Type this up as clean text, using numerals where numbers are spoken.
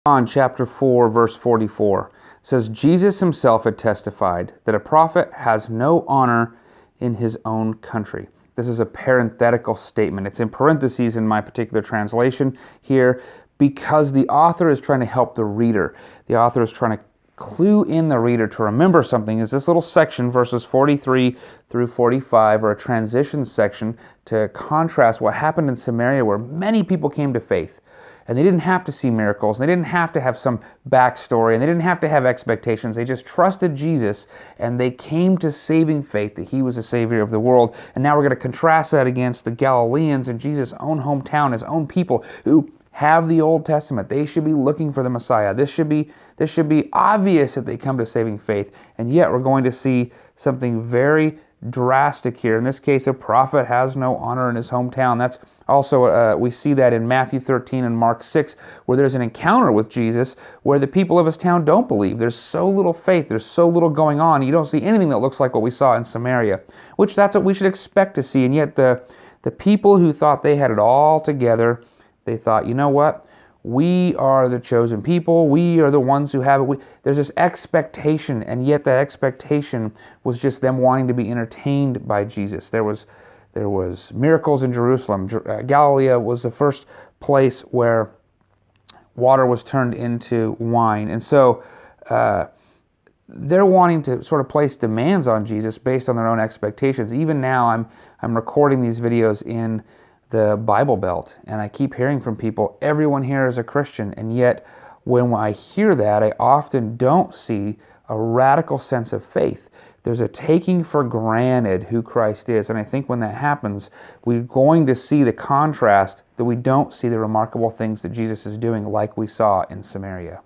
John chapter 4, verse 44 says, Jesus himself had testified that a prophet has no honor in his own country. This is a parenthetical statement. It's in parentheses in my particular translation here because the author is trying to help the reader. The author is trying to clue in the reader to remember something. Is this little section, verses 43 through 45, or a transition section to contrast what happened in Samaria where many people came to faith. And they didn't have to see miracles. They didn't have to have some backstory. And they didn't have to have expectations. They just trusted Jesus, and they came to saving faith that he was the Savior of the world. And now we're going to contrast that against the Galileans in Jesus' own hometown, his own people, who have the Old Testament. They should be looking for the Messiah. This should be obvious that they come to saving faith. And yet we're going to see something very drastic here. In this case, a prophet has no honor in his hometown. That's also, we see that in Matthew 13 and Mark 6, where there's an encounter with Jesus where the people of his town don't believe. There's so little faith. There's so little going on. You don't see anything that looks like what we saw in Samaria, which that's what we should expect to see. And yet the people who thought they had it all together, they thought, you know what? We are the chosen people. We are the ones who have it. There's this expectation, and yet that expectation was just them wanting to be entertained by Jesus. There was miracles in Jerusalem. Galilee was the first place where water was turned into wine. And so they're wanting to sort of place demands on Jesus based on their own expectations. Even now, I'm recording these videos in the Bible Belt, and I keep hearing from people, everyone here is a Christian, and yet when I hear that, I often don't see a radical sense of faith. There's a taking for granted who Christ is, and I think when that happens, we're going to see the contrast that we don't see the remarkable things that Jesus is doing like we saw in Samaria.